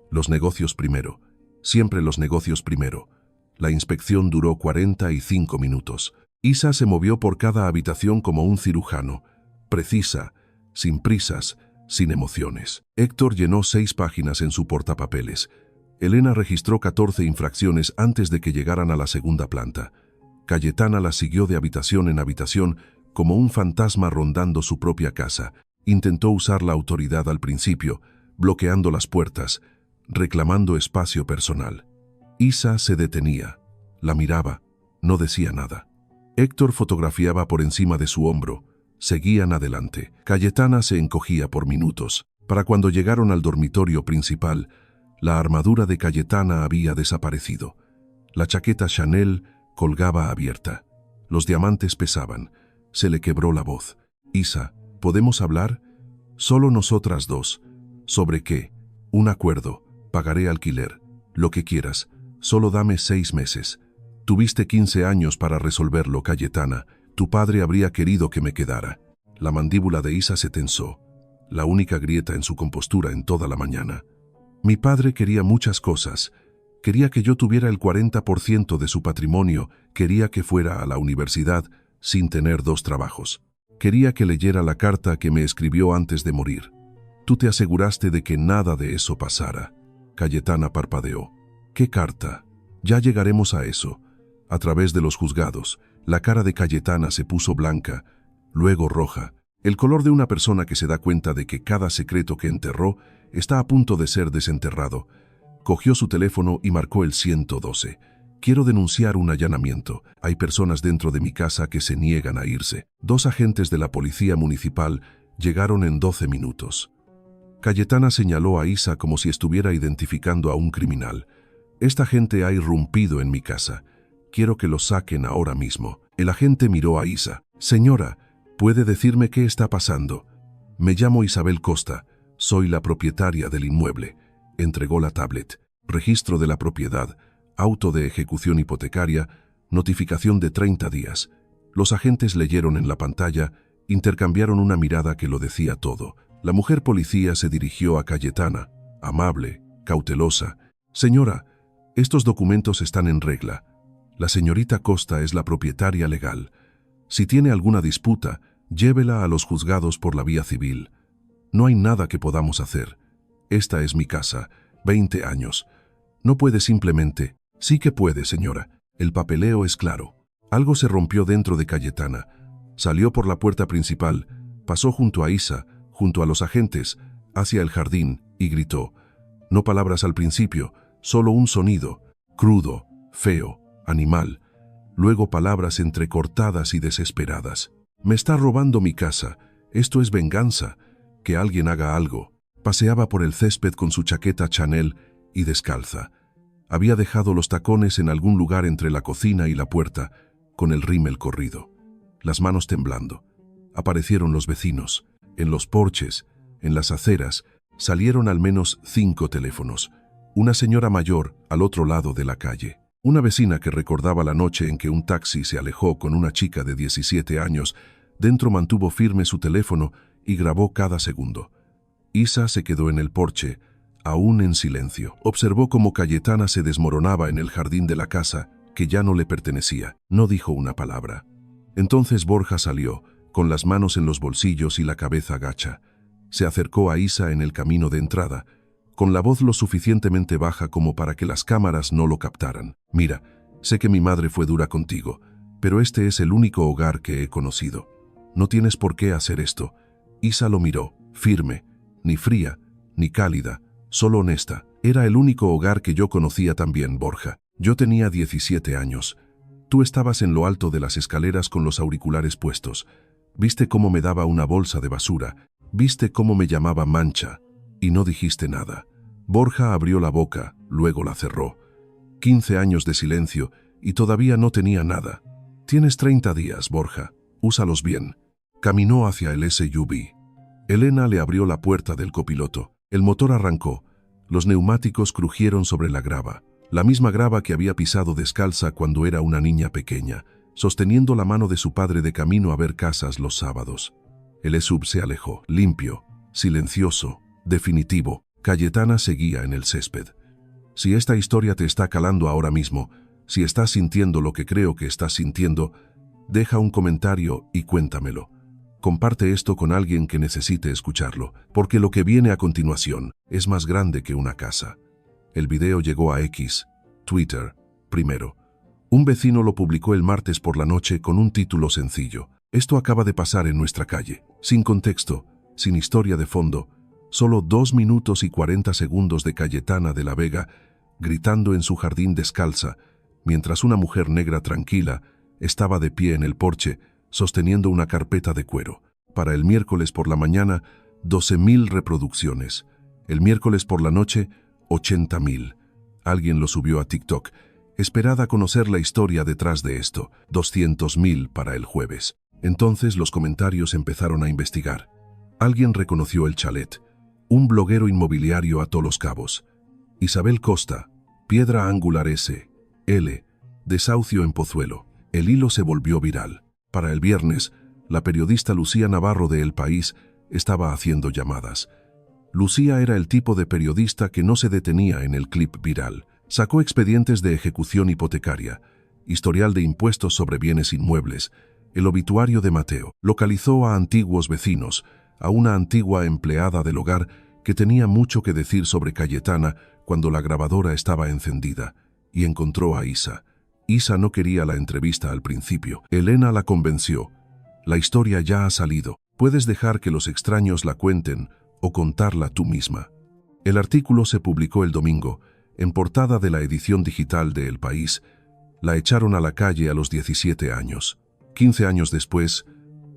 A: Los negocios primero, siempre los negocios primero. La inspección duró 45 minutos. Isa se movió por cada habitación como un cirujano, precisa, sin prisas, sin emociones. Héctor llenó 6 páginas en su portapapeles. Elena registró 14 infracciones antes de que llegaran a la segunda planta. Cayetana la siguió de habitación en habitación como un fantasma rondando su propia casa. Intentó usar la autoridad al principio, bloqueando las puertas, reclamando espacio personal. Isa se detenía, la miraba, no decía nada. Héctor fotografiaba por encima de su hombro. Seguían adelante. Cayetana se encogía por minutos. Para cuando llegaron al dormitorio principal, la armadura de Cayetana había desaparecido. La chaqueta Chanel colgaba abierta. Los diamantes pesaban. Se le quebró la voz. Isa, ¿podemos hablar? Solo nosotras dos. ¿Sobre qué? Un acuerdo. Pagaré alquiler. Lo que quieras. Solo dame 6 meses. Tuviste 15 años para resolverlo, Cayetana. Tu padre habría querido que me quedara. La mandíbula de Isa se tensó, la única grieta en su compostura en toda la mañana. Mi padre quería muchas cosas. Quería que yo tuviera el 40% de su patrimonio, quería que fuera a la universidad sin tener 2 trabajos. Quería que leyera la carta que me escribió antes de morir. Tú te aseguraste de que nada de eso pasara. Cayetana parpadeó. ¿Qué carta? Ya llegaremos a eso. A través de los juzgados, la cara de Cayetana se puso blanca, luego roja, el color de una persona que se da cuenta de que cada secreto que enterró está a punto de ser desenterrado. Cogió su teléfono y marcó el 112. Quiero denunciar un allanamiento. Hay personas dentro de mi casa que se niegan a irse. 2 agentes de la policía municipal llegaron en 12 minutos. Cayetana señaló a Isa como si estuviera identificando a un criminal. Esta gente ha irrumpido en mi casa. Quiero que lo saquen ahora mismo. El agente miró a Isa. Señora, ¿puede decirme qué está pasando? Me llamo Isabel Costa. Soy la propietaria del inmueble. Entregó la tablet. Registro de la propiedad. Auto de ejecución hipotecaria. Notificación de 30 días. Los agentes leyeron en la pantalla, intercambiaron una mirada que lo decía todo. La mujer policía se dirigió a Cayetana, amable, cautelosa. Señora, estos documentos están en regla. La señorita Costa es la propietaria legal. Si tiene alguna disputa, llévela a los juzgados por la vía civil. No hay nada que podamos hacer. Esta es mi casa, 20 años. No puede simplemente... Sí que puede, señora. El papeleo es claro. Algo se rompió dentro de Cayetana. Salió por la puerta principal, pasó junto a Isa, junto a los agentes, hacia el jardín, y gritó. No palabras al principio, solo un sonido, crudo, feo, animal. Luego palabras entrecortadas y desesperadas. Me está robando mi casa. Esto es venganza. Que alguien haga algo. Paseaba por el césped con su chaqueta Chanel y descalza. Había dejado los tacones en algún lugar entre la cocina y la puerta, con el rímel corrido. Las manos temblando. Aparecieron los vecinos. En los porches, en las aceras, salieron al menos 5 teléfonos. Una señora mayor al otro lado de la calle. Una vecina que recordaba la noche en que un taxi se alejó con una chica de 17 años, dentro mantuvo firme su teléfono y grabó cada segundo. Isa se quedó en el porche, aún en silencio. Observó cómo Cayetana se desmoronaba en el jardín de la casa, que ya no le pertenecía. No dijo una palabra. Entonces Borja salió, con las manos en los bolsillos y la cabeza gacha. Se acercó a Isa en el camino de entrada, con la voz lo suficientemente baja como para que las cámaras no lo captaran. Mira, sé que mi madre fue dura contigo, pero este es el único hogar que he conocido. No tienes por qué hacer esto. Isa lo miró, firme, ni fría, ni cálida, solo honesta. Era el único hogar que yo conocía también, Borja. Yo tenía 17 años. Tú estabas en lo alto de las escaleras con los auriculares puestos. Viste cómo me daba una bolsa de basura. Viste cómo me llamaba mancha. Y no dijiste nada. Borja abrió la boca, luego la cerró. 15 años de silencio y todavía no tenía nada. Tienes 30 días, Borja. Úsalos bien. Caminó hacia el SUV. Elena le abrió la puerta del copiloto. El motor arrancó. Los neumáticos crujieron sobre la grava. La misma grava que había pisado descalza cuando era una niña pequeña, sosteniendo la mano de su padre de camino a ver casas los sábados. El SUV se alejó, limpio, silencioso, definitivo. Cayetana seguía en el césped. Si esta historia te está calando ahora mismo, si estás sintiendo lo que creo que estás sintiendo, deja un comentario y cuéntamelo. Comparte esto con alguien que necesite escucharlo, porque lo que viene a continuación es más grande que una casa. El video llegó a X, Twitter, primero. Un vecino lo publicó el martes por la noche con un título sencillo. Esto acaba de pasar en nuestra calle, sin contexto, sin historia de fondo, solo 2 minutos y 40 segundos de Cayetana de la Vega gritando en su jardín descalza, mientras una mujer negra tranquila estaba de pie en el porche sosteniendo una carpeta de cuero. Para el miércoles por la mañana, 12.000 reproducciones. El miércoles por la noche, 80.000. Alguien lo subió a TikTok. Esperad a conocer la historia detrás de esto. 200.000 para el jueves. Entonces los comentarios empezaron a investigar. Alguien reconoció el chalet. Un bloguero inmobiliario ató los cabos. Isabel Costa, Piedra Angular S. L. Desahucio en Pozuelo. El hilo se volvió viral. Para el viernes, la periodista Lucía Navarro de El País estaba haciendo llamadas. Lucía era el tipo de periodista que no se detenía en el clip viral. Sacó expedientes de ejecución hipotecaria, historial de impuestos sobre bienes inmuebles, el obituario de Mateo. Localizó a antiguos vecinos, a una antigua empleada del hogar que tenía mucho que decir sobre Cayetana cuando la grabadora estaba encendida, y encontró a Isa. Isa no quería la entrevista al principio. Elena la convenció. La historia ya ha salido. Puedes dejar que los extraños la cuenten o contarla tú misma. El artículo se publicó el domingo, en portada de la edición digital de El País. La echaron a la calle a los 17 años. 15 años después,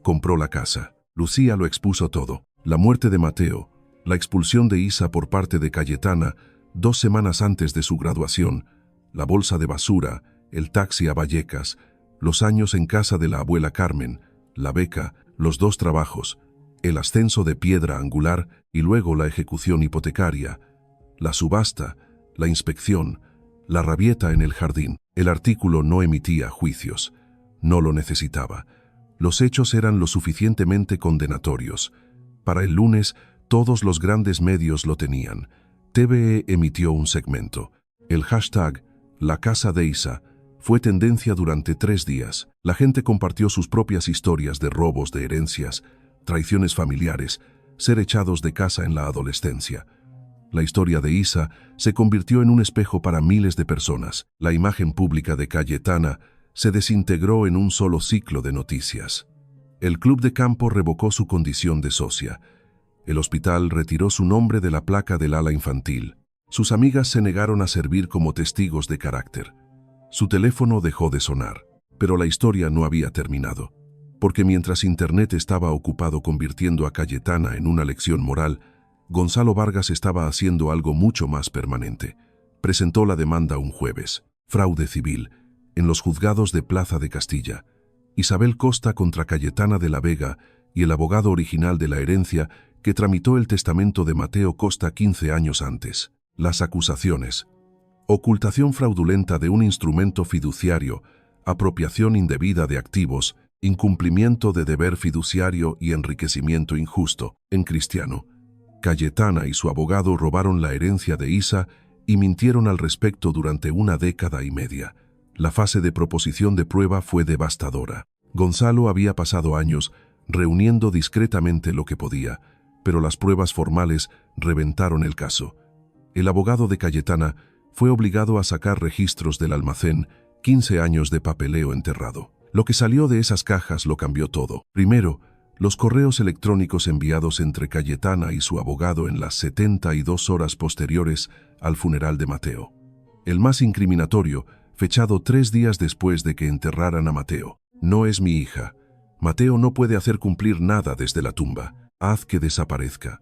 A: compró la casa. Lucía lo expuso todo. La muerte de Mateo, la expulsión de Isa por parte de Cayetana 2 semanas antes de su graduación, la bolsa de basura, el taxi a Vallecas, los años en casa de la abuela Carmen, la beca, los 2 trabajos, el ascenso de Piedra Angular y luego la ejecución hipotecaria, la subasta, la inspección, la rabieta en el jardín. El artículo no emitía juicios. No lo necesitaba. Los hechos eran lo suficientemente condenatorios. Para el lunes, todos los grandes medios lo tenían. TVE emitió un segmento. El hashtag La Casa de Isa fue tendencia durante 3 días. La gente compartió sus propias historias de robos de herencias, traiciones familiares, ser echados de casa en la adolescencia. La historia de Isa se convirtió en un espejo para miles de personas. La imagen pública de Cayetana se desintegró en un solo ciclo de noticias. El club de campo revocó su condición de socia. El hospital retiró su nombre de la placa del ala infantil. Sus amigas se negaron a servir como testigos de carácter. Su teléfono dejó de sonar. Pero la historia no había terminado. Porque mientras Internet estaba ocupado convirtiendo a Cayetana en una lección moral, Gonzalo Vargas estaba haciendo algo mucho más permanente. Presentó la demanda un jueves. Fraude civil. En los juzgados de Plaza de Castilla. Isabel Costa contra Cayetana de la Vega y el abogado original de la herencia que tramitó el testamento de Mateo Costa 15 años antes. Las acusaciones. Ocultación fraudulenta de un instrumento fiduciario, apropiación indebida de activos, incumplimiento de deber fiduciario y enriquecimiento injusto. En Cristiano, Cayetana y su abogado robaron la herencia de Isa y mintieron al respecto durante 1 década y media. La fase de proposición de prueba fue devastadora. Gonzalo había pasado años reuniendo discretamente lo que podía, pero las pruebas formales reventaron el caso. El abogado de Cayetana fue obligado a sacar registros del almacén, 15 años de papeleo enterrado. Lo que salió de esas cajas lo cambió todo. Primero, los correos electrónicos enviados entre Cayetana y su abogado en las 72 horas posteriores al funeral de Mateo. El más incriminatorio fechado 3 días después de que enterraran a Mateo. No es mi hija. Mateo no puede hacer cumplir nada desde la tumba. Haz que desaparezca.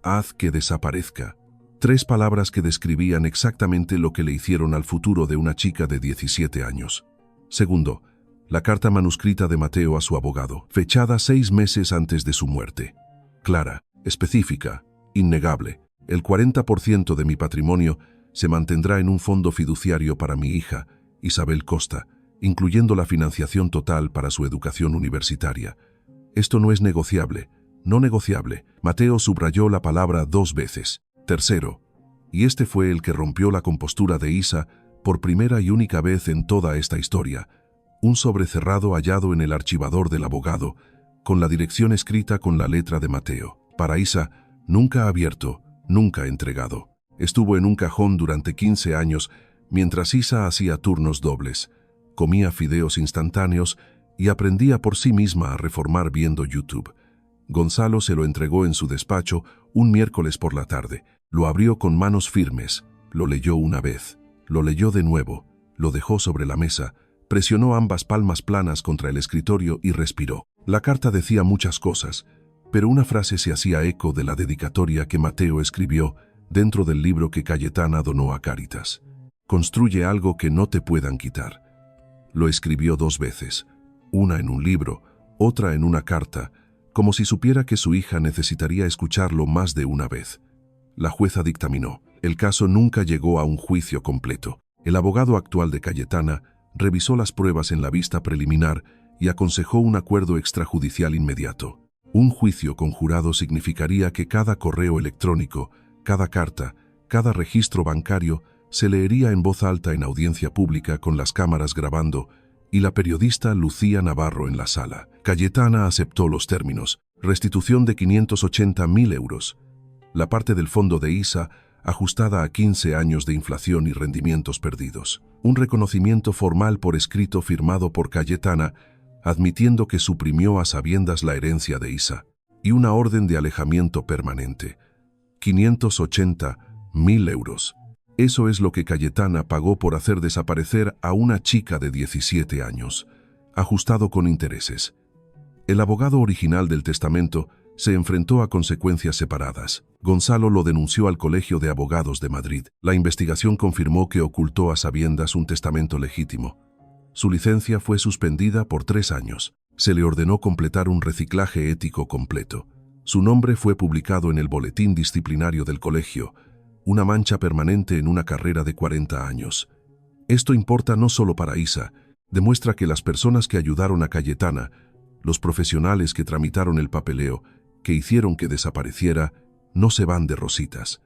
A: Haz que desaparezca. 3 palabras que describían exactamente lo que le hicieron al futuro de una chica de 17 años. Segundo, la carta manuscrita de Mateo a su abogado, fechada 6 meses antes de su muerte. Clara, específica, innegable. El 40% de mi patrimonio se mantendrá en un fondo fiduciario para mi hija, Isabel Costa, incluyendo la financiación total para su educación universitaria. Esto no es negociable, no negociable. Mateo subrayó la palabra 2 veces. Tercero, y este fue el que rompió la compostura de Isa por primera y única vez en toda esta historia, un sobre cerrado hallado en el archivador del abogado, con la dirección escrita con la letra de Mateo. Para Isa, nunca abierto, nunca entregado. Estuvo en un cajón durante 15 años, mientras Isa hacía turnos dobles, comía fideos instantáneos y aprendía por sí misma a reformar viendo YouTube. Gonzalo se lo entregó en su despacho un miércoles por la tarde. Lo abrió con manos firmes, lo leyó una vez, lo leyó de nuevo, lo dejó sobre la mesa, presionó ambas palmas planas contra el escritorio y respiró. La carta decía muchas cosas, pero una frase se hacía eco de la dedicatoria que Mateo escribió dentro del libro que Cayetana donó a Cáritas. Construye algo que no te puedan quitar. Lo escribió 2 veces, una en un libro, otra en una carta, como si supiera que su hija necesitaría escucharlo más de una vez. La jueza dictaminó. El caso nunca llegó a un juicio completo. El abogado actual de Cayetana revisó las pruebas en la vista preliminar y aconsejó un acuerdo extrajudicial inmediato. Un juicio con jurado significaría que cada correo electrónico, cada carta, cada registro bancario se leería en voz alta en audiencia pública con las cámaras grabando y la periodista Lucía Navarro en la sala. Cayetana aceptó los términos. Restitución de 580.000 euros. La parte del fondo de Isa ajustada a 15 años de inflación y rendimientos perdidos. Un reconocimiento formal por escrito firmado por Cayetana, admitiendo que suprimió a sabiendas la herencia de Isa. Y una orden de alejamiento permanente. 580.000 euros. Eso es lo que Cayetana pagó por hacer desaparecer a una chica de 17 años, ajustado con intereses. El abogado original del testamento se enfrentó a consecuencias separadas. Gonzalo lo denunció al Colegio de Abogados de Madrid. La investigación confirmó que ocultó a sabiendas un testamento legítimo. Su licencia fue suspendida por 3 años. Se le ordenó completar un reciclaje ético completo. Su nombre fue publicado en el boletín disciplinario del colegio, una mancha permanente en una carrera de 40 años. Esto importa no solo para Isa, demuestra que las personas que ayudaron a Cayetana, los profesionales que tramitaron el papeleo, que hicieron que desapareciera, no se van de rositas.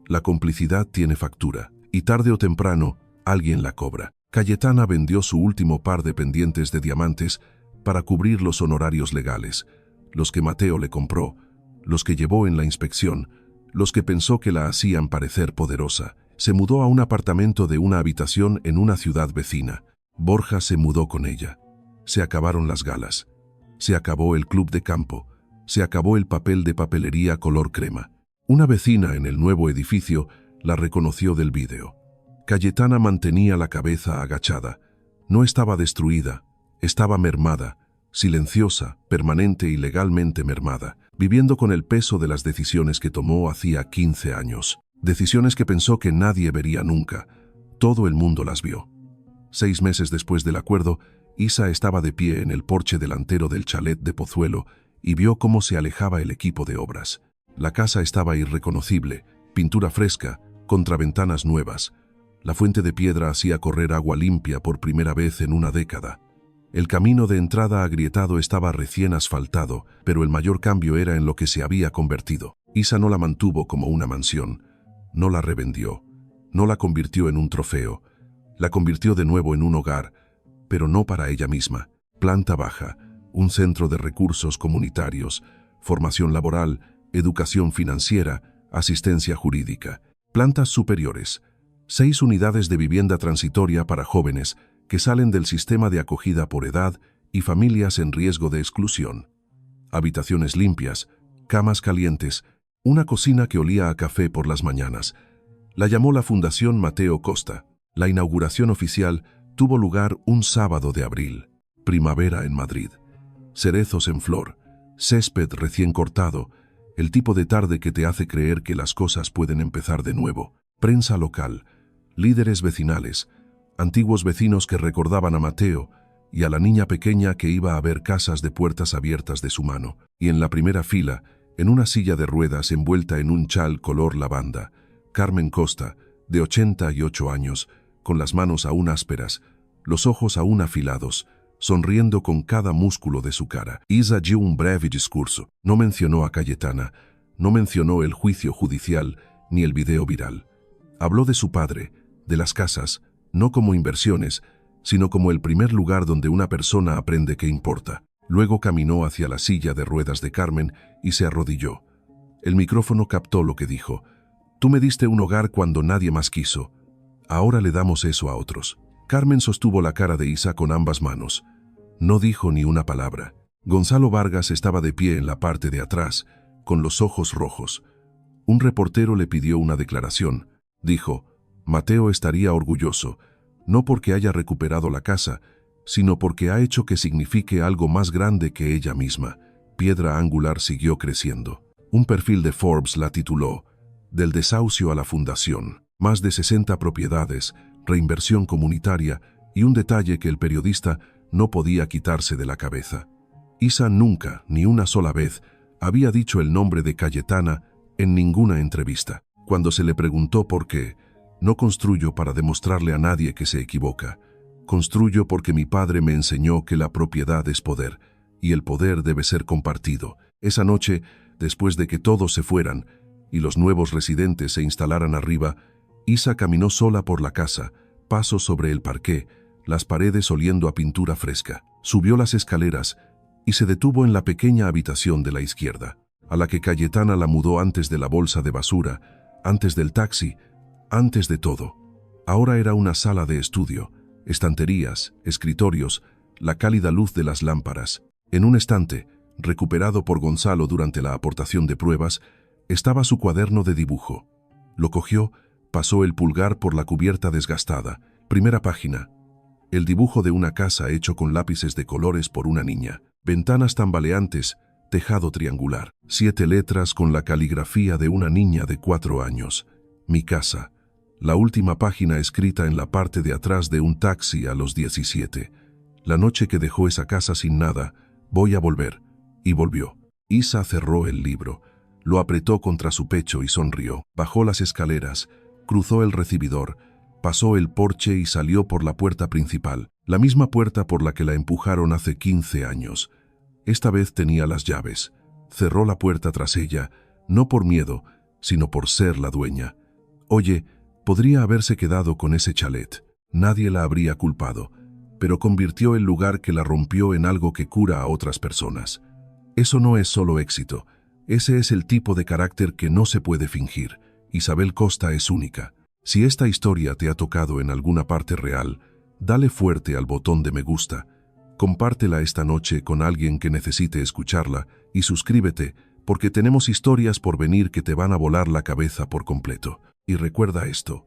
A: La complicidad tiene factura, y tarde o temprano, alguien la cobra. Cayetana vendió su último par de pendientes de diamantes para cubrir los honorarios legales, los que Mateo le compró, los que llevó en la inspección, los que pensó que la hacían parecer poderosa. Se mudó a un apartamento de una habitación en una ciudad vecina. Borja se mudó con ella. Se acabaron las galas. Se acabó el club de campo. Se acabó el papel de papelería color crema. Una vecina en el nuevo edificio la reconoció del vídeo. Cayetana mantenía la cabeza agachada. No estaba destruida, estaba mermada, silenciosa, permanente y legalmente mermada, viviendo con el peso de las decisiones que tomó hacía 15 años. Decisiones que pensó que nadie vería nunca. Todo el mundo las vio. 6 meses después del acuerdo, Isa estaba de pie en el porche delantero del chalet de Pozuelo y vio cómo se alejaba el equipo de obras. La casa estaba irreconocible, pintura fresca, contraventanas nuevas. La fuente de piedra hacía correr agua limpia por primera vez en una década. El camino de entrada agrietado estaba recién asfaltado, pero el mayor cambio era en lo que se había convertido. Isa no la mantuvo como una mansión, no la revendió, no la convirtió en un trofeo, la convirtió de nuevo en un hogar, pero no para ella misma. Planta baja, un centro de recursos comunitarios, formación laboral, educación financiera, asistencia jurídica. Plantas superiores, 6 unidades de vivienda transitoria para jóvenes que salen del sistema de acogida por edad y familias en riesgo de exclusión. Habitaciones limpias, camas calientes, una cocina que olía a café por las mañanas. La llamó la Fundación Mateo Costa. La inauguración oficial Tuvo lugar un sábado de abril. Primavera en Madrid. Cerezos en flor, césped recién cortado, el tipo de tarde que te hace creer que las cosas pueden empezar de nuevo. Prensa local, líderes vecinales, antiguos vecinos que recordaban a Mateo y a la niña pequeña que iba a ver casas de puertas abiertas de su mano. Y en la primera fila, en una silla de ruedas envuelta en un chal color lavanda, Carmen Costa, de 88 años, con las manos aún ásperas, los ojos aún afilados, sonriendo con cada músculo de su cara. Isa dio un breve discurso. No mencionó a Cayetana, no mencionó el juicio judicial ni el video viral. Habló de su padre, de las casas, no como inversiones, sino como el primer lugar donde una persona aprende qué importa. Luego caminó hacia la silla de ruedas de Carmen y se arrodilló. El micrófono captó lo que dijo. Tú me diste un hogar cuando nadie más quiso. Ahora le damos eso a otros. Carmen sostuvo la cara de Isa con ambas manos. No dijo ni una palabra. Gonzalo Vargas estaba de pie en la parte de atrás, con los ojos rojos. Un reportero le pidió una declaración. Dijo, Mateo estaría orgulloso, no porque haya recuperado la casa, sino porque ha hecho que signifique algo más grande que ella misma. Piedra Angular siguió creciendo. Un perfil de Forbes la tituló, Del desahucio a la fundación. Más de 60 propiedades, reinversión comunitaria y un detalle que el periodista no podía quitarse de la cabeza. Isa nunca, ni una sola vez, había dicho el nombre de Cayetana en ninguna entrevista. Cuando se le preguntó por qué, no construyo para demostrarle a nadie que se equivoca. Construyo porque mi padre me enseñó que la propiedad es poder, y el poder debe ser compartido. Esa noche, después de que todos se fueran y los nuevos residentes se instalaran arriba, Isa caminó sola por la casa, pasos sobre el parqué, las paredes oliendo a pintura fresca. Subió las escaleras y se detuvo en la pequeña habitación de la izquierda, a la que Cayetana la mudó antes de la bolsa de basura, antes del taxi, antes de todo. Ahora era una sala de estudio, estanterías, escritorios, la cálida luz de las lámparas. En un estante, recuperado por Gonzalo durante la aportación de pruebas, estaba su cuaderno de dibujo. Lo cogió, pasó el pulgar por la cubierta desgastada. Primera página. El dibujo de una casa hecho con lápices de colores por una niña. Ventanas tambaleantes, tejado triangular. 7 letras con la caligrafía de una niña de 4 años. Mi casa. La última página escrita en la parte de atrás de un taxi a los 17. La noche que dejó esa casa sin nada, voy a volver. Y volvió. Isa cerró el libro. Lo apretó contra su pecho y sonrió. Bajó las escaleras, cruzó el recibidor, pasó el porche y salió por la puerta principal, la misma puerta por la que la empujaron hace 15 años. Esta vez tenía las llaves. Cerró la puerta tras ella, no por miedo, sino por ser la dueña. Oye, podría haberse quedado con ese chalet. Nadie la habría culpado, pero convirtió el lugar que la rompió en algo que cura a otras personas. Eso no es solo éxito. Ese es el tipo de carácter que no se puede fingir. Isabel Costa es única. Si esta historia te ha tocado en alguna parte real, dale fuerte al botón de me gusta, compártela esta noche con alguien que necesite escucharla y suscríbete porque tenemos historias por venir que te van a volar la cabeza por completo. Y recuerda esto,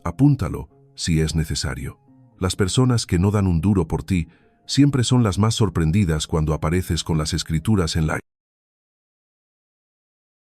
A: apúntalo si es necesario. Las personas que no dan un duro por ti siempre son las más sorprendidas cuando apareces con las escrituras en la